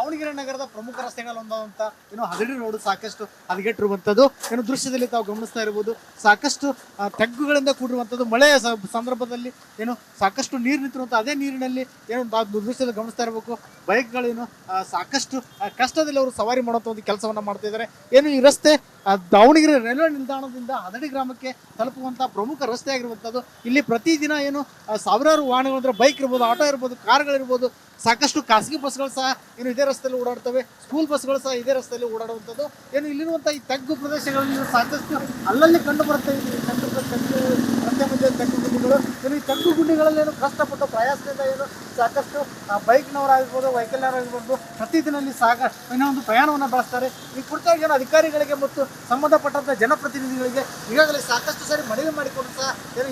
ದಾವಣಗೆರೆ ನಗರದ ಪ್ರಮುಖ ರಸ್ತೆಗಳೊಂದಂತ ಹದಡಿ ರೋಡ್ ಸಾಕಷ್ಟು ಹದಗೆಟ್ಟಿರುವಂತದ್ದು ದೃಶ್ಯದಲ್ಲಿ ತಾವು ಗಮನಿಸ್ತಾ ಇರಬಹುದು. ಸಾಕಷ್ಟು ತೆಗ್ಗುಗಳಿಂದ ಕೂಡಿರುವಂತದ್ದು. ಮಳೆಯ ಸಂದರ್ಭದಲ್ಲಿ ಸಾಕಷ್ಟು ನೀರು ನಿಂತಿರುವಂತ ಅದೇ ನೀರಿನಲ್ಲಿ ದೃಶ್ಯದಲ್ಲಿ ಗಮನಿಸ್ತಾ ಇರಬೇಕು. ಬೈಕ್ಗಳೇನು ಸಾಕಷ್ಟು ಕಷ್ಟದಲ್ಲಿ ಅವರು ಸವಾರಿ ಮಾಡುವಂತ ಒಂದು ಕೆಲಸವನ್ನ ಮಾಡ್ತಾ ಇದ್ದಾರೆ. ಈ ರಸ್ತೆ ದಾವಣಗೆರೆ ರೈಲ್ವೆ ನಿಲ್ದಾಣದಿಂದ ಹದಡಿ ಗ್ರಾಮಕ್ಕೆ ತಲುಪುವಂತ ಪ್ರಮುಖ ರಸ್ತೆ ಆಗಿರುವಂತದ್ದು. ಇಲ್ಲಿ ಪ್ರತಿದಿನ ಸಾವಿರಾರು ವಾಹನಗಳು ಅಂದ್ರೆ ಬೈಕ್ ಇರ್ಬೋದು, ಆಟೋ ಇರ್ಬೋದು, ಕಾರ್ಗಳಿರ್ಬೋದು, ಸಾಕಷ್ಟು ಖಾಸಗಿ ಬಸ್ಗಳು ಸಹ ಇದೇ ರಸ್ತೆಯಲ್ಲಿ ಓಡಾಡ್ತವೆ. ಸ್ಕೂಲ್ ಬಸ್ಗಳು ಸಹ ಇದೇ ರಸ್ತೆಯಲ್ಲಿ ಓಡಾಡುವಂಥದ್ದು. ಇಲ್ಲಿರುವಂಥ ಈ ತಗ್ಗು ಪ್ರದೇಶಗಳಲ್ಲಿ ಸಾಕಷ್ಟು ಅಲ್ಲಲ್ಲಿ ಕಂಡು ಬರುತ್ತೆ. ರಸ್ತೆ ಮಧ್ಯೆ ತಗ್ಗು ಗುಂಡಿಗಳು. ಈ ತಗ್ಗು ಗುಂಡಿಗಳಲ್ಲಿ ಕಷ್ಟಪಟ್ಟು ಪ್ರಯಾಸದಿಂದ ಸಾಕಷ್ಟು ಬೈಕ್ನವರಾಗಿರ್ಬೋದು, ವೆಹಿಕಲ್ನವರಾಗಿರ್ಬೋದು ಪ್ರತಿದಿನ ಇಲ್ಲಿ ಒಂದು ಪ್ರಯಾಣವನ್ನು ಬಳಸ್ತಾರೆ. ಈ ಕುರಿತಾಗಿ ಅಧಿಕಾರಿಗಳಿಗೆ ಮತ್ತು ಸಂಬಂಧಪಟ್ಟಂತ ಜನಪ್ರತಿನಿಧಿಗಳಿಗೆ ಈಗಾಗಲೇ ಸಾಕಷ್ಟು ಸಾರಿ ಮನವಿ ಮಾಡಿಕೊಂಡು ಸಹ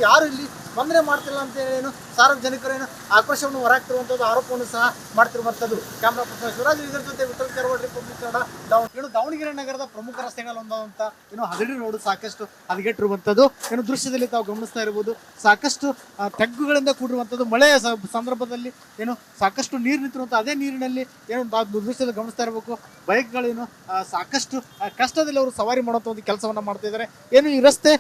ಯಾರು ಇಲ್ಲಿ ಸ್ಪಂದನೆ ಮಾಡ್ತಿಲ್ಲ ಅಂತ ಹೇಳಿ ಸಾರ್ವಜನಿಕರು ಆಕ್ರೋಶವನ್ನು ಹೊರಹಾಕ್ತಿರುವಂಥದ್ದು, ಆರೋಪವನ್ನು ಸಹ ಮಾಡ್ತಿರುವಂಥದ್ದು. ಕ್ಯಾಮ್ರಾ ಪರ್ಸನ್ ಶಿವರಾಜ್ ಜೊತೆ ವಿಠಲ್ ಕೆರವಾಡ್, ರಿಪಬ್ಲಿಕ್ ಕನ್ನಡ. ದಾವಣಗೆರೆ ನಗರದ ಪ್ರಮುಖ ರಸ್ತೆಗಳೊಂದಂತ ಹದಡಿ ರೋಡ್ ಸಾಕಷ್ಟು ಹದಗೆಟ್ಟಿರುವಂಥದ್ದು. ದೃಶ್ಯದಲ್ಲಿ ತಾವು ಗಮನಿಸ್ತಾ ಇರಬಹುದು. ಸಾಕಷ್ಟು ತೆಗ್ಗುಗಳಿಂದ ಕೂಡಿರುವಂಥದ್ದು. ಮಳೆಯ ಸಂದರ್ಭದಲ್ಲಿ ಸಾಕಷ್ಟು ನೀರು ನಿಂತಿರುವಂಥ ಅದೇ ನೀರಿನಲ್ಲಿ ದೃಶ್ಯದಲ್ಲಿ ಗಮನಿಸ್ತಾ ಇರಬೇಕು. ಬೈಕ್ಗಳೇನು ಸಾಕಷ್ಟು ಕಷ್ಟದಲ್ಲಿ ಅವರು ಸವಾರಿ ಮಾಡುವಂಥ ಒಂದು ಕೆಲಸವನ್ನ ಮಾಡ್ತಾ ಇದ್ದಾರೆ. ಈ ರಸ್ತೆ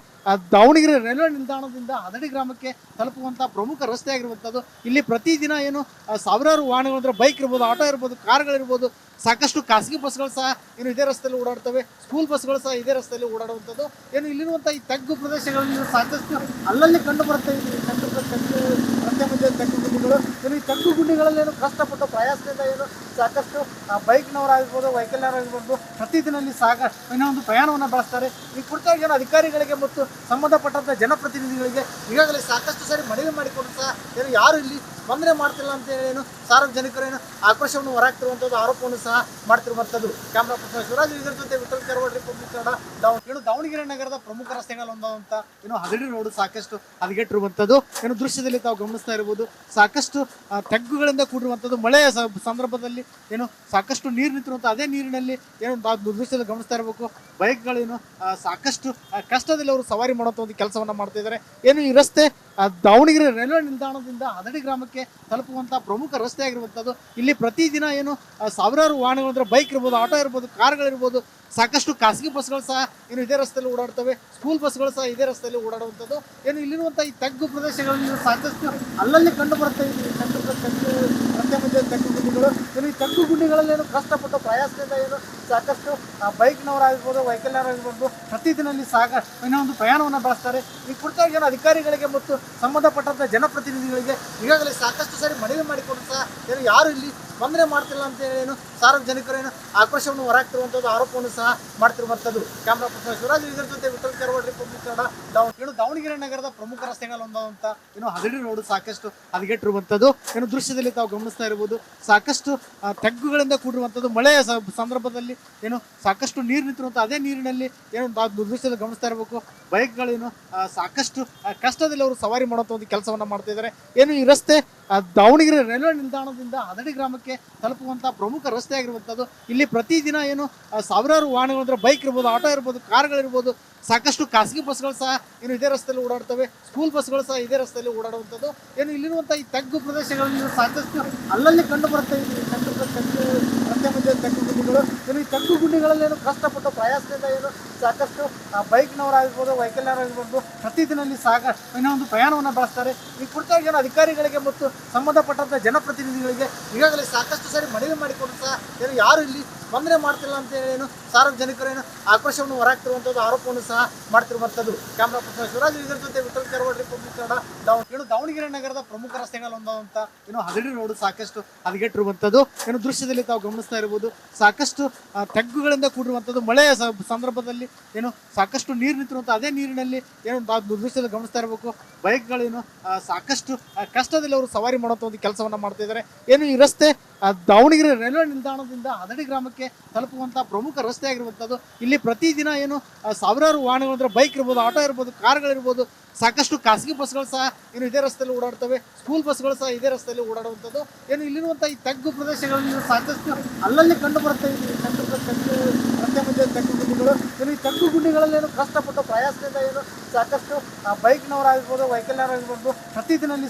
ದಾವಣಗೆರೆ ರೈಲ್ವೆ ನಿಲ್ದಾಣದಿಂದ ಹದಡಿ ಗ್ರಾಮಕ್ಕೆ ತಲುಪುವಂತ ಪ್ರಮುಖ ರಸ್ತೆ ಆಗಿರುವಂತದ್ದು. ಇಲ್ಲಿ ಪ್ರತಿದಿನ ಸಾವಿರಾರು ವಾಹನಗಳು ಅಂದ್ರೆ ಬೈಕ್ ಇರ್ಬೋದು, ಆಟೋ ಇರ್ಬೋದು, ಕಾರ್ಗಳಿರ್ಬೋದು, ಸಾಕಷ್ಟು ಖಾಸಗಿ ಬಸ್ಗಳು ಸಹ ಇದೇ ರಸ್ತೆಯಲ್ಲಿ ಓಡಾಡ್ತವೆ. ಸ್ಕೂಲ್ ಬಸ್ಗಳು ಸಹ ಇದೇ ರಸ್ತೆಯಲ್ಲಿ ಓಡಾಡುವಂಥದ್ದು. ಇಲ್ಲಿರುವಂಥ ಈ ತಗ್ಗು ಪ್ರದೇಶಗಳಲ್ಲಿ ಸಾಕಷ್ಟು ಅಲ್ಲಲ್ಲಿ ಕಂಡು ಬರುತ್ತೆ. ರಸ್ತೆ ಮಧ್ಯೆ ತಗ್ಗು ಗುಂಡಿಗಳು. ಈ ತಗ್ಗು ಗುಂಡಿಗಳಲ್ಲಿ ಕಷ್ಟಪಟ್ಟು ಪ್ರಯಾಸದಿಂದ ಸಾಕಷ್ಟು ಬೈಕ್ನವರಾಗಿರ್ಬೋದು, ವೆಹಿಕಲ್ನವರಾಗಿರ್ಬೋದು ಪ್ರತಿದಿನ ಇಲ್ಲಿ ಒಂದು ಪ್ರಯಾಣವನ್ನು ಬಳಸ್ತಾರೆ. ಈ ಕುರಿತಾಗಿ ಅಧಿಕಾರಿಗಳಿಗೆ ಮತ್ತು ಸಂಬಂಧಪಟ್ಟಂತ ಜನಪ್ರತಿನಿಧಿಗಳಿಗೆ ಈಗಾಗಲೇ ಸಾಕಷ್ಟು ಸಾರಿ ಮನವಿ ಮಾಡಿಕೊಂಡು ಸಹ ಯಾರು ಇಲ್ಲಿ ಸ್ಪಂದನೆ ಮಾಡ್ತಿಲ್ಲ ಅಂತ ಹೇಳಿ ಸಾರ್ವಜನಿಕರು ಆಕ್ರೋಶವನ್ನು ಹೊರಹಾಕ್ತಿರುವಂಥದ್ದು, ಆರೋಪವನ್ನು ಸಹ ಮಾಡ್ತಿರುವಂಥದ್ದು. ಕ್ಯಾಮ್ರಾ ಪರ್ಸನ್ ಶಿವರಾಜ್ ಜೊತೆ ವಿಠಲ್ ಕೆರವಾಡ್, ರಿಪಬ್ಲಿಕ್ ಕನ್ನಡ. ದಾವಣಗೆರೆ ನಗರದ ಪ್ರಮುಖ ರಸ್ತೆಗಳೊಂದಂತ ಹದಡಿ ರೋಡ್ ಸಾಕಷ್ಟು ಹದಗೆಟ್ಟಿರುವಂಥದ್ದು. ದೃಶ್ಯದಲ್ಲಿ ತಾವು ಗಮನಿಸ್ತಾ ಇರಬಹುದು. ಸಾಕಷ್ಟು ತೆಗ್ಗುಗಳಿಂದ ಕೂಡಿರುವಂಥದ್ದು. ಮಳೆಯ ಸಂದರ್ಭದಲ್ಲಿ ಸಾಕಷ್ಟು ನೀರು ನಿಂತಿರುವಂಥ ಅದೇ ನೀರಿನಲ್ಲಿ ದೃಶ್ಯದಲ್ಲಿ ಗಮನಿಸ್ತಾ ಇರಬೇಕು. ಬೈಕ್ಗಳೇನು ಸಾಕಷ್ಟು ಕಷ್ಟದಲ್ಲಿ ಅವರು ಸವಾರಿ ಮಾಡುವಂಥ ಒಂದು ಕೆಲಸವನ್ನ ಮಾಡ್ತಾ ಇದ್ದಾರೆ. ಈ ರಸ್ತೆ ದಾವಣಗೆರೆ ರೈಲ್ವೆ ನಿಲ್ದಾಣದಿಂದ ಹದಡಿ ಗ್ರಾಮಕ್ಕೆ ತಲುಪುವಂತ ಪ್ರಮುಖ ರಸ್ತೆ ಆಗಿರುವಂಥದ್ದು. ಇಲ್ಲಿ ಪ್ರತಿದಿನ ಸಾವಿರಾರು ವಾಹನಗಳು ಅಂದ್ರೆ ಬೈಕ್ ಇರ್ಬೋದು, ಆಟೋ ಇರ್ಬೋದು, ಕಾರ್ಗಳಿರ್ಬೋದು, ಸಾಕಷ್ಟು ಖಾಸಗಿ ಬಸ್ಗಳು ಸಹ ಇದೇ ರಸ್ತೆಯಲ್ಲಿ ಓಡಾಡ್ತವೆ. ಸ್ಕೂಲ್ ಬಸ್ಗಳು ಸಹ ಇದೇ ರಸ್ತೆಯಲ್ಲಿ ಓಡಾಡುವಂಥದ್ದು. ಇಲ್ಲಿರುವಂಥ ಈ ತಗ್ಗು ಪ್ರದೇಶಗಳಲ್ಲಿ ಸಾಕಷ್ಟು ಅಲ್ಲಲ್ಲಿ ಕಂಡು ಬರುತ್ತೆ. ರಸ್ತೆ ಮಧ್ಯೆ ತಗ್ಗು ಗುಂಡಿಗಳು. ಈ ತಗ್ಗು ಗುಂಡಿಗಳಲ್ಲಿ ಕಷ್ಟಪಟ್ಟು ಪ್ರಯಾಸದಿಂದ ಸಾಕಷ್ಟು ಬೈಕ್ನವರಾಗಿರ್ಬೋದು, ವೆಹಿಕಲ್ನವರಾಗಿರ್ಬೋದು ಪ್ರತಿದಿನ ಇಲ್ಲಿ ಒಂದು ಪ್ರಯಾಣವನ್ನು ಬಳಸ್ತಾರೆ. ಈ ಕುರಿತಾಗಿ ಅಧಿಕಾರಿಗಳಿಗೆ ಮತ್ತು ಸಂಬಂಧಪಟ್ಟಂತ ಜನಪ್ರತಿನಿಧಿಗಳಿಗೆ ಈಗಾಗಲೇ ಸಾಕಷ್ಟು ಸಾರಿ ಮನವಿ ಮಾಡಿಕೊಂಡು ಸಹ ಯಾರು ಇಲ್ಲಿ ಸ್ಪಂದನೆ ಮಾಡ್ತಿಲ್ಲ ಅಂತ ಹೇಳಿ ಸಾರ್ವಜನಿಕರು ಆಕ್ರೋಶವನ್ನು ಹೊರಹಾಕ್ತಿರುವಂಥದ್ದು, ಆರೋಪವನ್ನು ಸಹ ಮಾಡ್ತಿರುವಂಥದ್ದು. ಕ್ಯಾಮ್ರಾ ಪರ್ಸನ್ ಶಿವರಾಜ್ ಜೊತೆ ವಿಠಲ್ ಕೆರವಾಡ್, ರಿಪಬ್ಲಿಕ್ ಕನ್ನಡ. ದಾವಣಗೆರೆ ನಗರದ ಪ್ರಮುಖ ರಸ್ತೆಗಳೊಂದಂತ ಹದಡಿ ರೋಡ್ ಸಾಕಷ್ಟು ಹದಗೆಟ್ಟಿರುವಂಥದ್ದು. ದೃಶ್ಯದಲ್ಲಿ ತಾವು ಗಮನಿಸ್ತಾ ಇರಬಹುದು. ಸಾಕಷ್ಟು ತೆಗ್ಗುಗಳಿಂದ ಕೂಡಿರುವಂಥದ್ದು. ಮಳೆಯ ಸಂದರ್ಭದಲ್ಲಿ ಸಾಕಷ್ಟು ನೀರು ನಿಂತಿರುವಂಥ ಅದೇ ನೀರಿನಲ್ಲಿ ದೃಶ್ಯದಲ್ಲಿ ಗಮನಿಸ್ತಾ ಇರಬೇಕು. ಬೈಕ್ಗಳೇನು ಸಾಕಷ್ಟು ಕಷ್ಟದಲ್ಲಿ ಅವರು ಸವಾರಿ ಮಾಡುವಂಥ ಒಂದು ಕೆಲಸವನ್ನ ಮಾಡ್ತಾ ಇದ್ದಾರೆ. ಈ ರಸ್ತೆ ದಾವಣಗೆರೆ ರೈಲ್ವೆ ನಿಲ್ದಾಣದಿಂದ ಹದಡಿ ಗ್ರಾಮಕ್ಕೆ ತಲುಪುವಂತ ಪ್ರಮುಖ ರಸ್ತೆ ಆಗಿರುವಂಥದ್ದು. ಇಲ್ಲಿ ಪ್ರತಿದಿನ ಸಾವಿರಾರು ವಾಹನಗಳು ಅಂದ್ರೆ ಬೈಕ್ ಇರ್ಬೋದು, ಆಟೋ ಇರ್ಬೋದು, ಕಾರ್ಗಳಿರ್ಬೋದು, ಸಾಕಷ್ಟು ಖಾಸಗಿ ಬಸ್ಗಳು ಸಹ ಇದೇ ರಸ್ತೆಯಲ್ಲಿ ಓಡಾಡ್ತವೆ. ಸ್ಕೂಲ್ ಬಸ್ಗಳು ಸಹ ಇದೇ ರಸ್ತೆಯಲ್ಲಿ ಓಡಾಡುವಂಥದ್ದು. ಇಲ್ಲಿರುವಂಥ ಈ ತಗ್ಗು ಪ್ರದೇಶಗಳಲ್ಲಿ ಸಾಕಷ್ಟು ಅಲ್ಲಲ್ಲಿ ಕಂಡು ಬರುತ್ತೆ. ರಸ್ತೆ ಮಧ್ಯೆ ತಗ್ಗು ಗುಂಡಿಗಳು. ಈ ತಗ್ಗು ಗುಂಡಿಗಳಲ್ಲಿ ಕಷ್ಟಪಟ್ಟು ಪ್ರಯಾಸದಿಂದ ಸಾಕಷ್ಟು ಬೈಕ್ನವರಾಗಿರ್ಬೋದು, ವೆಹಿಕಲ್ನವರಾಗಿರ್ಬೋದು ಪ್ರತಿದಿನ ಇಲ್ಲಿ ಒಂದು ಪ್ರಯಾಣವನ್ನು ಬಳಸ್ತಾರೆ. ಈ ಕುರಿತಾಗಿ ಅಧಿಕಾರಿಗಳಿಗೆ ಮತ್ತು ಸಂಬಂಧಪಟ್ಟಂತ ಜನಪ್ರತಿನಿಧಿಗಳಿಗೆ ಈಗಾಗಲೇ ಸಾಕಷ್ಟು ಸಾರಿ ಮನವಿ ಮಾಡಿಕೊಂಡು ಸಹ ಯಾರು ಇಲ್ಲಿ ಸ್ಪಂದನೆ ಮಾಡ್ತಿಲ್ಲ ಅಂತ ಹೇಳಿ ಸಾರ್ವಜನಿಕರು ಆಕ್ರೋಶವನ್ನು ಹೊರಹಾಕ್ತಿರುವಂಥದ್ದು, ಆರೋಪವನ್ನು ಸಹ ಮಾಡ್ತಿರುವಂಥದ್ದು. ಕ್ಯಾಮ್ರಾ ಪರ್ಸನ್ ಶಿವರಾಜ್ ಜೊತೆ ವಿಠಲ್ ಕೆರವಾಡ್, ರಿಪಬ್ಲಿಕ್ ಕನ್ನಡ. ದಾವಣಗೆರೆ ನಗರದ ಪ್ರಮುಖ ರಸ್ತೆಗಳೊಂದಂತ ಹದಡಿ ರೋಡ್ ಸಾಕಷ್ಟು ಹದಗೆಟ್ಟಿರುವಂಥದ್ದು. ದೃಶ್ಯದಲ್ಲಿ ತಾವು ಗಮನಿಸ್ತಾ ಇರಬಹುದು. ಸಾಕಷ್ಟು ತೆಗ್ಗುಗಳಿಂದ ಕೂಡಿರುವಂಥದ್ದು. ಮಳೆಯ ಸಂದರ್ಭದಲ್ಲಿ ಸಾಕಷ್ಟು ನೀರು ನಿಂತಿರುವಂಥ ಅದೇ ನೀರಿನಲ್ಲಿ ದೃಶ್ಯದಲ್ಲಿ ಗಮನಿಸ್ತಾ ಇರಬೇಕು. ಬೈಕ್ಗಳೇನು ಸಾಕಷ್ಟು ಕಷ್ಟದಲ್ಲಿ ಅವರು ಸವಾರಿ ಮಾಡುವಂಥ ಒಂದು ಕೆಲಸವನ್ನ ಮಾಡ್ತಾ ಇದ್ದಾರೆ. ಈ ರಸ್ತೆ ದಾವಣಗೆರೆ ರೈಲ್ವೆ ನಿಲ್ದಾಣದಿಂದ ಹದಡಿ ಗ್ರಾಮಕ್ಕೆ ಗ್ರಾಮಕ್ಕೆ ತಲುಪುವಂತಹ ಪ್ರಮುಖ ರಸ್ತೆ ಆಗಿರುವಂಥದ್ದು. ಇಲ್ಲಿ ಪ್ರತಿದಿನ ಏನು ಸಾವಿರಾರು ವಾಹನಗಳು ಅಂದರೆ ಬೈಕ್ ಇರ್ಬೋದು, ಆಟೋ ಇರ್ಬೋದು, ಕಾರ್ಗಳಿರ್ಬೋದು, ಸಾಕಷ್ಟು ಖಾಸಗಿ ಬಸ್ಗಳು ಸಹ ಏನು ಇದೇ ರಸ್ತೆಯಲ್ಲಿ ಓಡಾಡ್ತವೆ. ಸ್ಕೂಲ್ ಬಸ್ಗಳು ಸಹ ಇದೇ ರಸ್ತೆಯಲ್ಲಿ ಓಡಾಡುವಂಥದ್ದು. ಏನು ಇಲ್ಲಿರುವಂಥ ಈ ತಗ್ಗು ಪ್ರದೇಶಗಳಲ್ಲಿ ಸಾಕಷ್ಟು ಅಲ್ಲಲ್ಲಿ ಕಂಡು ಬರುತ್ತೆ. ರಸ್ತೆ ಮಧ್ಯೆ ತಗ್ಗು ಗುಂಡಿಗಳು. ಏನು ಈ ತಗ್ಗು ಗುಂಡಿಗಳಲ್ಲಿ ಏನು ಕಷ್ಟಪಟ್ಟು ಪ್ರಯಾಸದಿಂದ ಏನು ಸಾಕಷ್ಟು ಬೈಕ್ನವರಾಗಿರ್ಬೋದು, ವೆಹಿಕಲ್ನವರಾಗಿರ್ಬೋದು, ಪ್ರತಿದಿನ ಇಲ್ಲಿ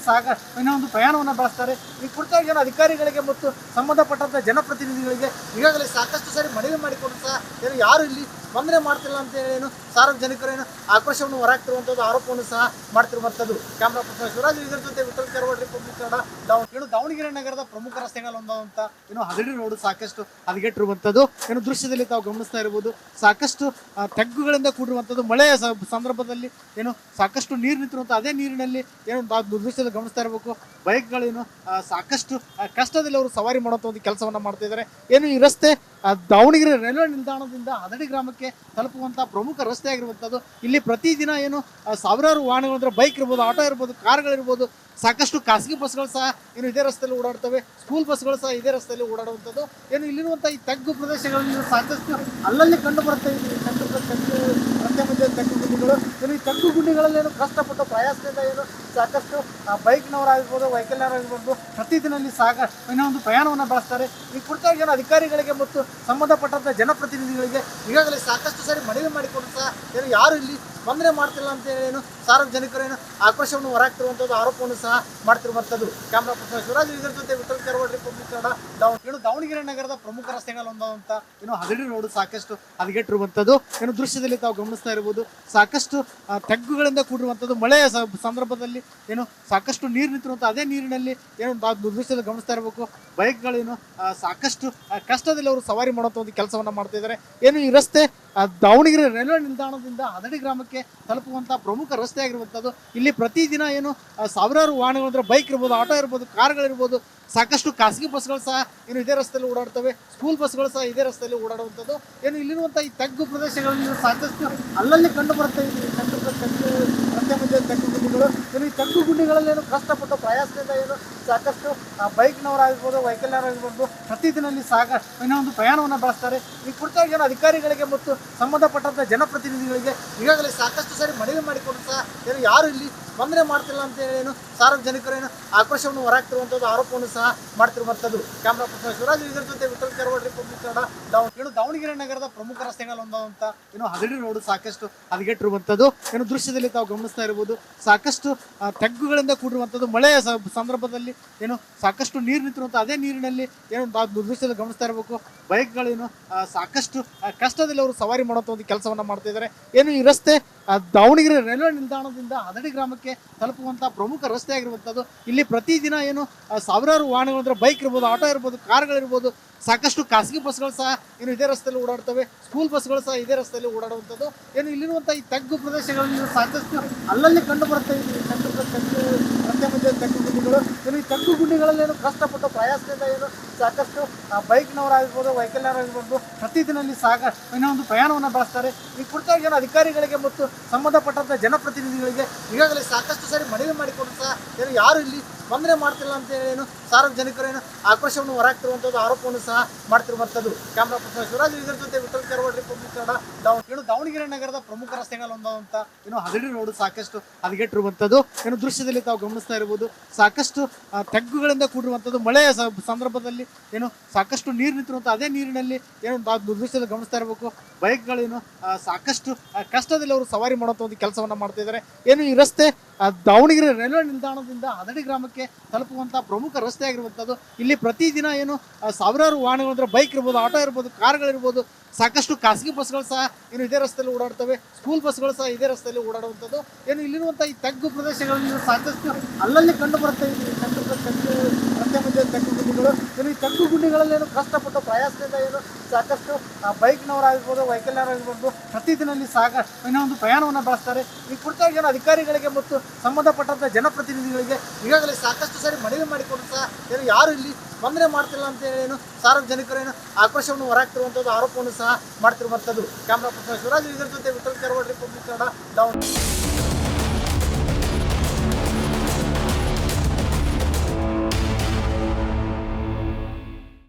ಏನೋ ಒಂದು ಪ್ರಯಾಣವನ್ನು ಬಳಸ್ತಾರೆ. ಈ ಕುರಿತಾಗಿ ಏನು ಅಧಿಕಾರಿಗಳಿಗೆ ಮತ್ತು ಸಂಬಂಧಪಟ್ಟಂಥ ಜನಪ್ರತಿನಿಧಿಗಳಿಗೆ ಈಗಾಗಲೇ ಸಾಕಷ್ಟು ಸಾರಿ ಮನವಿ ಮಾಡಿಕೊಂಡು ಸಹ ಏನು ಯಾರು ಇಲ್ಲಿ ಸ್ಪಂದನೆ ಮಾಡ್ತಿಲ್ಲ ಅಂತ ಹೇಳಿ ಏನು ಸಾರ್ವಜನಿಕರು ಏನು ಆಕ್ರೋಶವನ್ನು ಹೊರಹಾಕ್ತಿರುವಂಥದ್ದು, ಆರೋಪವನ್ನು ಸಹ ಮಾಡ್ತಿರುವಂಥದ್ದು. ಕ್ಯಾಮ್ರಾ ಪರ್ಸನ್ ಶಿವರಾಜ್ ಇದರ ಜೊತೆ ವಿಠಲ್ ಕೆರವಾಡ್, ರಿಪಬ್ಲಿಕ್ ಕನ್ನಡ, ಏನು ದಾವಣಗೆರೆ ನಗರದ ಪ್ರಮುಖ ರಸ್ತೆಗಳಲ್ಲಿ ಒಂದಂತ ಏನು ಹದಡಿ ರೋಡ್ ಸಾಕಷ್ಟು ಹದಗೆಟ್ಟಿರುವಂಥದ್ದು ಏನು ದೃಶ್ಯದಲ್ಲಿ ತಾವು ಗಮನಿಸ್ತಾ ಇರಬಹುದು. ಸಾಕಷ್ಟು ತೆಗ್ಗುಗಳಿಂದ ಕೂಡಿರುವಂಥದ್ದು. ಮಳೆಯ ಸಂದರ್ಭದಲ್ಲಿ ಏನು ಸಾಕಷ್ಟು ನೀರು ನಿಂತಿರುವಂಥ ಅದೇ ನೀರಿನಲ್ಲಿ ಏನು ದೃಶ್ಯದಲ್ಲಿ ಗಮನಿಸ್ತಾ ಇರಬೇಕು. ಬೈಕ್ಗಳೇನು ಸಾಕಷ್ಟು ಕಷ್ಟದಲ್ಲಿ ಅವರು ಸವಾರಿ ಮಾಡುವಂಥ ಒಂದು ಕೆಲಸವನ್ನು ಮಾಡ್ತಾ ಇದ್ದಾರೆ. ಏನು ಈ ರಸ್ತೆ ದಾವಣಗೆರೆ ರೈಲ್ವೆ ನಿಲ್ದಾಣದಿಂದ ಹದಡಿ ಗ್ರಾಮಕ್ಕೆ ತಲುಪುವಂಥ ಪ್ರಮುಖ ರಸ್ತೆ ಆಗಿರುವಂಥದ್ದು. ಇಲ್ಲಿ ಪ್ರತಿದಿನ ಏನು ಸಾವಿರಾರು ವಾಹನಗಳು ಅಂದರೆ ಬೈಕ್ ಇರ್ಬೋದು, ಆಟೋ ಇರ್ಬೋದು, ಕಾರ್ಗಳಿರ್ಬೋದು, ಸಾಕಷ್ಟು ಖಾಸಗಿ ಬಸ್ಗಳು ಸಹ ಏನು ಇದೇ ರಸ್ತೆಯಲ್ಲಿ ಓಡಾಡ್ತವೆ. ಸ್ಕೂಲ್ ಬಸ್ಗಳು ಸಹ ಇದೇ ರಸ್ತೆಯಲ್ಲಿ ಓಡಾಡುವಂಥದ್ದು. ಏನು ಇಲ್ಲಿರುವಂಥ ಈ ತಗ್ಗು ಪ್ರದೇಶಗಳಲ್ಲಿ ಸಾಕಷ್ಟು ಅಲ್ಲಲ್ಲಿ ಕಂಡು ಬರುತ್ತೆ. ರಸ್ತೆ ಮಧ್ಯೆ ತಗ್ಗು ಗುಂಡಿಗಳು. ಏನು ಈ ತಗ್ಗು ಗುಂಡಿಗಳಲ್ಲಿ ಏನು ಕಷ್ಟಪಟ್ಟು ಪ್ರಯಾಸದಿಂದ ಏನು ಸಾಕಷ್ಟು ಬೈಕ್ನವರಾಗಿರ್ಬೋದು, ವೆಹಿಕಲ್ನವರಾಗಿರ್ಬೋದು, ಪ್ರತಿದಿನ ಇಲ್ಲಿ ಏನೋ ಒಂದು ಪ್ರಯಾಣವನ್ನು ಬಳಸ್ತಾರೆ. ಈ ಕುರಿತಾಗಿ ಏನು ಅಧಿಕಾರಿಗಳಿಗೆ ಮತ್ತು ಸಂಬಂಧಪಟ್ಟಂಥ ಜನಪ್ರತಿನಿಧಿಗಳಿಗೆ ಈಗಾಗಲೇ ಸಾಕಷ್ಟು ಸಾರಿ ಮನವಿ ಮಾಡಿಕೊಂಡು ಸಹ ಏನು ಯಾರು ಇಲ್ಲಿ ಸ್ಪಂದನೆ ಮಾಡ್ತಿಲ್ಲ ಅಂತ ಹೇಳಿ ಏನು ಸಾರ್ವಜನಿಕರು ಏನು ಆಕ್ರೋಶವನ್ನು ಹೊರಹಾಕ್ತಿರುವಂಥದ್ದು, ಆರೋಪವನ್ನು ಸಹ ಮಾಡ್ತಿರುವಂಥದ್ದು. ಕ್ಯಾಮ್ರಾ ಪರ್ಸನ್ ಶಿವರಾಜ್ ಇದರ ಜೊತೆ ವಿಠಲ್ ಕೆರವಾಡ್, ರಿಪಬ್ಲಿಕ್ ಕನ್ನಡ, ಏನು ದಾವಣಗೆರೆ ನಗರದ ಪ್ರಮುಖ ರಸ್ತೆಗಳಲ್ಲಿ ಒಂದಂತ ಏನು ಹದಡಿ ರೋಡ್ ಸಾಕಷ್ಟು ಹದಗೆಟ್ಟಿರುವಂಥದ್ದು ಏನು ದೃಶ್ಯದಲ್ಲಿ ತಾವು ಗಮನಿಸ್ತಾ ಇರಬಹುದು. ಸಾಕಷ್ಟು ತೆಗ್ಗುಗಳಿಂದ ಕೂಡಿರುವಂಥದ್ದು. ಮಳೆಯ ಸಂದರ್ಭದಲ್ಲಿ ಏನು ಸಾಕಷ್ಟು ನೀರು ನಿಂತಿರುವಂಥ ಅದೇ ನೀರಿನಲ್ಲಿ ಏನು ದೃಶ್ಯದಲ್ಲಿ ಗಮನಿಸ್ತಾ ಇರಬೇಕು. ಬೈಕ್ಗಳೇನು ಸಾಕಷ್ಟು ಕಷ್ಟದಲ್ಲಿ ಅವರು ಸವಾರಿ ಮಾಡುವಂಥ ಒಂದು ಕೆಲಸವನ್ನು ಮಾಡ್ತಾ ಇದ್ದಾರೆ. ಏನು ಈ ರಸ್ತೆ ದಾವಣಗೆರೆ ರೈಲ್ವೆ ನಿಲ್ದಾಣದಿಂದ ಹದಡಿ ಗ್ರಾಮಕ್ಕೆ ತಲುಪುವಂಥ ಪ್ರಮುಖ ರಸ್ತೆ ಆಗಿರುವಂಥದ್ದು. ಇಲ್ಲಿ ಪ್ರತಿದಿನ ಏನು ಸಾವಿರಾರು ವಾಹನಗಳು ಅಂದರೆ ಬೈಕ್ ಇರ್ಬೋದು, ಆಟೋ ಇರ್ಬೋದು, ಕಾರ್ಗಳಿರ್ಬೋದು, ಸಾಕಷ್ಟು ಖಾಸಗಿ ಬಸ್ಗಳು ಸಹ ಏನು ಇದೇ ರಸ್ತೆಯಲ್ಲಿ ಓಡಾಡ್ತವೆ. ಸ್ಕೂಲ್ ಬಸ್ಗಳು ಸಹ ಇದೇ ರಸ್ತೆಯಲ್ಲಿ ಓಡಾಡುವಂಥದ್ದು. ಏನು ಇಲ್ಲಿರುವಂಥ ಈ ತಗ್ಗು ಪ್ರದೇಶಗಳಲ್ಲಿ ಸಾಕಷ್ಟು ಅಲ್ಲಲ್ಲಿ ಕಂಡು ಬರುತ್ತೆ. ರಸ್ತೆ ಮಧ್ಯೆ ತಗ್ಗು ಗುಂಡಿಗಳು. ಏನು ಈ ತಗ್ಗು ಗುಂಡಿಗಳಲ್ಲಿ ಏನು ಕಷ್ಟಪಟ್ಟು ಪ್ರಯಾಸದಿಂದ ಏನು ಸಾಕಷ್ಟು ಬೈಕ್ನವರಾಗಿರ್ಬೋದು, ವೆಹಿಕಲ್ನವರಾಗಿರ್ಬೋದು, ಪ್ರತಿದಿನ ಇಲ್ಲಿ ಏನೋ ಒಂದು ಪ್ರಯಾಣವನ್ನು ಬಳಸ್ತಾರೆ. ಈ ಕುರಿತಾಗಿ ಏನು ಅಧಿಕಾರಿಗಳಿಗೆ ಮತ್ತು ಸಂಬಂಧಪಟ್ಟಂಥ ಜನಪ್ರತಿನಿಧಿಗಳಿಗೆ ಈಗಾಗಲೇ ಸಾಕಷ್ಟು ಸಾರಿ ಮನವಿ ಮಾಡಿಕೊಂಡು ಸಹ ಏನು ಯಾರು ಇಲ್ಲಿ ಸ್ಪಂದನೆ ಮಾಡ್ತಿಲ್ಲ ಅಂತ ಹೇಳಿ ಏನು ಸಾರ್ವಜನಿಕರು ಏನು ಆಕ್ರೋಶವನ್ನು ಹೊರಹಾಕ್ತಿರುವಂಥದ್ದು, ಆರೋಪವನ್ನು ಸಹ ಮಾಡ್ತಿರುವಂಥದ್ದು. ಕ್ಯಾಮ್ರಾ ಪರ್ಸನ್ ಶಿವರಾಜ್ ಇದರ ಜೊತೆ ವಿಠಲ್ ಕೆರವಾಡ್, ರಿಪಬ್ಲಿಕ್ ಕನ್ನಡ, ಏನು ದಾವಣಗೆರೆ ನಗರದ ಪ್ರಮುಖ ರಸ್ತೆಗಳಲ್ಲಿ ಒಂದಂತ ಏನು ಹದಡಿ ರೋಡ್ ಸಾಕಷ್ಟು ಹದಗೆಟ್ಟಿರುವಂಥದ್ದು ಏನು ದೃಶ್ಯದಲ್ಲಿ ತಾವು ಗಮನಿಸ್ತಾ ಇರಬಹುದು. ಸಾಕಷ್ಟು ತೆಗ್ಗುಗಳಿಂದ ಕೂಡಿರುವಂಥದ್ದು. ಮಳೆಯ ಸಂದರ್ಭದಲ್ಲಿ ಏನು ಸಾಕಷ್ಟು ನೀರು ನಿಂತಿರುವಂಥ ಅದೇ ನೀರಿನಲ್ಲಿ ಏನು ದೃಶ್ಯದಲ್ಲಿ ಗಮನಿಸ್ತಾ ಇರಬೇಕು. ಬೈಕ್ಗಳೇನು ಸಾಕಷ್ಟು ಕಷ್ಟದಲ್ಲಿ ಅವರು ಸವಾರಿ ಮಾಡುವಂಥ ಒಂದು ಕೆಲಸವನ್ನು ಮಾಡ್ತಾ ಇದ್ದಾರೆ. ಏನು ಈ ರಸ್ತೆ ದಾವಣಗೆರೆ ರೈಲ್ವೆ ನಿಲ್ದಾಣದಿಂದ ಹದಡಿ ಗ್ರಾಮಕ್ಕೆ ತಲುಪುವಂಥ ಪ್ರಮುಖ ರಸ್ತೆ ಆಗಿರುವಂಥದ್ದು. ಇಲ್ಲಿ ಪ್ರತಿದಿನ ಏನು ಸಾವಿರಾರು ವಾಹನಗಳು ಅಂದರೆ ಬೈಕ್ ಇರ್ಬೋದು, ಆಟೋ ಇರ್ಬೋದು, ಕಾರ್ಗಳಿರ್ಬೋದು, ಸಾಕಷ್ಟು ಖಾಸಗಿ ಬಸ್ಗಳು ಸಹ ಏನು ಇದೇ ರಸ್ತೆಯಲ್ಲಿ ಓಡಾಡ್ತವೆ. ಸ್ಕೂಲ್ ಬಸ್ಗಳು ಸಹ ಇದೇ ರಸ್ತೆಯಲ್ಲಿ ಓಡಾಡುವಂಥದ್ದು. ಏನು ಇಲ್ಲಿರುವಂಥ ಈ ತಗ್ಗು ಪ್ರದೇಶಗಳಲ್ಲಿ ಸಾಕಷ್ಟು ಅಲ್ಲಲ್ಲಿ ಕಂಡು ಬರುತ್ತೆ. ರಸ್ತೆ ಮಧ್ಯೆ ತಗ್ಗು ಗುಂಡಿಗಳು. ಏನು ಈ ತಗ್ಗು ಗುಂಡಿಗಳಲ್ಲಿ ಏನು ಕಷ್ಟಪಟ್ಟು ಪ್ರಯಾಸದಿಂದ ಏನು ಸಾಕಷ್ಟು ಬೈಕ್ನವರಾಗಿರ್ಬೋದು, ವೆಹಿಕಲ್ನವರಾಗಿರ್ಬೋದು, ಪ್ರತಿದಿನ ಇಲ್ಲಿ ಏನೋ ಒಂದು ಪ್ರಯಾಣವನ್ನು ಬಳಸ್ತಾರೆ. ಈ ಕುರಿತಾಗಿ ಏನು ಅಧಿಕಾರಿಗಳಿಗೆ ಮತ್ತು ಸಂಬಂಧಪಟ್ಟಂಥ ಜನಪ್ರತಿನಿಧಿಗಳಿಗೆ ಈಗಾಗಲೇ ಸಾಕಷ್ಟು ಸಾರಿ ಮನವಿ ಮಾಡಿಕೊಂಡು ಸಹ ಏನು ಯಾರು ಇಲ್ಲಿ ಸ್ಪಂದನೆ ಮಾಡ್ತಿಲ್ಲ ಅಂತ ಹೇಳಿ ಏನು ಸಾರ್ವಜನಿಕರು ಏನು ಆಕ್ರೋಶವನ್ನು ಹೊರಹಾಕ್ತಿರುವಂಥದ್ದು, ಆರೋಪವನ್ನು ಸಹ ಮಾಡ್ತಿರುವಂಥದ್ದು. ಕ್ಯಾಮ್ರಾ ಪರ್ಸನ್ ಶಿವರಾಜ್ ಇದರ ಜೊತೆ ವಿಠಲ್ ಕೆರವಾಡ್, ರಿಪಬ್ಲಿಕ್ ಕನ್ನಡ, ಏನು ದಾವಣಗೆರೆ ನಗರದ ಪ್ರಮುಖ ರಸ್ತೆಗಳಲ್ಲಿ ಒಂದಂತ ಏನು ಹದಡಿ ರೋಡ್ ಸಾಕಷ್ಟು ಹದಗೆಟ್ಟಿರುವಂಥದ್ದು ಏನು ದೃಶ್ಯದಲ್ಲಿ ತಾವು ಗಮನಿಸ್ತಾ ಇರಬಹುದು. ಸಾಕಷ್ಟು ತೆಗ್ಗುಗಳಿಂದ ಕೂಡಿರುವಂಥದ್ದು. ಮಳೆಯ ಸಂದರ್ಭದಲ್ಲಿ ಏನು ಸಾಕಷ್ಟು ನೀರು ನಿಂತಿರುವಂಥ ಅದೇ ನೀರಿನಲ್ಲಿ ಏನು ದೃಶ್ಯದಲ್ಲಿ ಗಮನಿಸ್ತಾ ಇರಬೇಕು. ಬೈಕ್ಗಳೇನು ಸಾಕಷ್ಟು ಕಷ್ಟದಲ್ಲಿ ಅವರು ಸವಾರಿ ಮಾಡುವಂಥ ಒಂದು ಕೆಲಸವನ್ನು ಮಾಡ್ತಾ ಇದ್ದಾರೆ. ಏನು ಈ ರಸ್ತೆ ದಾವಣಗೆರೆ ರೈಲ್ವೆ ನಿಲ್ದಾಣದಿಂದ ಹದಡಿ ಗ್ರಾಮಕ್ಕೆ ತಲುಪುವಂಥ ಪ್ರಮುಖ ರಸ್ತೆ ಆಗಿರುವಂಥದ್ದು. ಇಲ್ಲಿ ಪ್ರತಿದಿನ ಏನು ಸಾವಿರಾರು ವಾಹನಗಳು ಅಂದರೆ ಬೈಕ್ ಇರ್ಬೋದು, ಆಟೋ ಇರ್ಬೋದು, ಕಾರ್ಗಳಿರ್ಬೋದು, ಸಾಕಷ್ಟು ಖಾಸಗಿ ಬಸ್ಗಳು ಸಹ ಏನು ಇದೇ ರಸ್ತೆಯಲ್ಲಿ ಓಡಾಡ್ತವೆ. ಸ್ಕೂಲ್ ಬಸ್ಗಳು ಸಹ ಇದೇ ರಸ್ತೆಯಲ್ಲಿ ಓಡಾಡುವಂಥದ್ದು. ಏನು ಇಲ್ಲಿರುವಂಥ ಈ ತಗ್ಗು ಪ್ರದೇಶಗಳಲ್ಲಿ ಸಾಕಷ್ಟು ಅಲ್ಲಲ್ಲಿ ಕಂಡು ಬರುತ್ತೆ. ರಸ್ತೆ ಮಧ್ಯೆ ತಗ್ಗು ಗುಂಡಿಗಳು. ಏನು ಈ ತಗ್ಗು ಗುಂಡಿಗಳಲ್ಲಿ ಏನು ಕಷ್ಟಪಟ್ಟು ಪ್ರಯಾಸದಿಂದ ಏನು ಸಾಕಷ್ಟು ಬೈಕ್ನವರಾಗಿರ್ಬೋದು, ವೆಹಿಕಲ್ನವರಾಗಿರ್ಬೋದು, ಪ್ರತಿದಿನ ಇಲ್ಲಿ ಏನೋ ಒಂದು ಪ್ರಯಾಣವನ್ನು ಬಳಸ್ತಾರೆ. ಈ ಕುರಿತಾಗಿ ಏನು ಅಧಿಕಾರಿಗಳಿಗೆ ಮತ್ತು ಸಂಬಂಧಪಟ್ಟಂಥ ಜನಪ್ರತಿನಿಧಿಗಳಿಗೆ ಈಗಾಗಲೇ ಸಾಕಷ್ಟು ಸಾರಿ ಮನವಿ ಮಾಡಿಕೊಂಡು ಸಹ ಏನು ಯಾರು ಇಲ್ಲಿ ಸ್ಪಂದನೆ ಮಾಡ್ತಿಲ್ಲ ಅಂತ ಹೇಳಿ ಏನು ಸಾರ್ವಜನಿಕರು ಏನು ಆಕ್ರೋಶವನ್ನು ಹೊರಹಾಕ್ತಿರುವಂಥದ್ದು, ಆರೋಪವನ್ನು ಸಹ ಮಾಡ್ತಿರುವಂಥದ್ದು. ಕ್ಯಾಮ್ರಾ ಪರ್ಸನ್ ಶಿವರಾಜ್ ಇದರ ಜೊತೆ ವಿಠಲ್ ಕೆರವಾಡ್, ರಿಪಬ್ಲಿಕ್ ಕನ್ನಡ, ದಾವಣಗೆರೆ.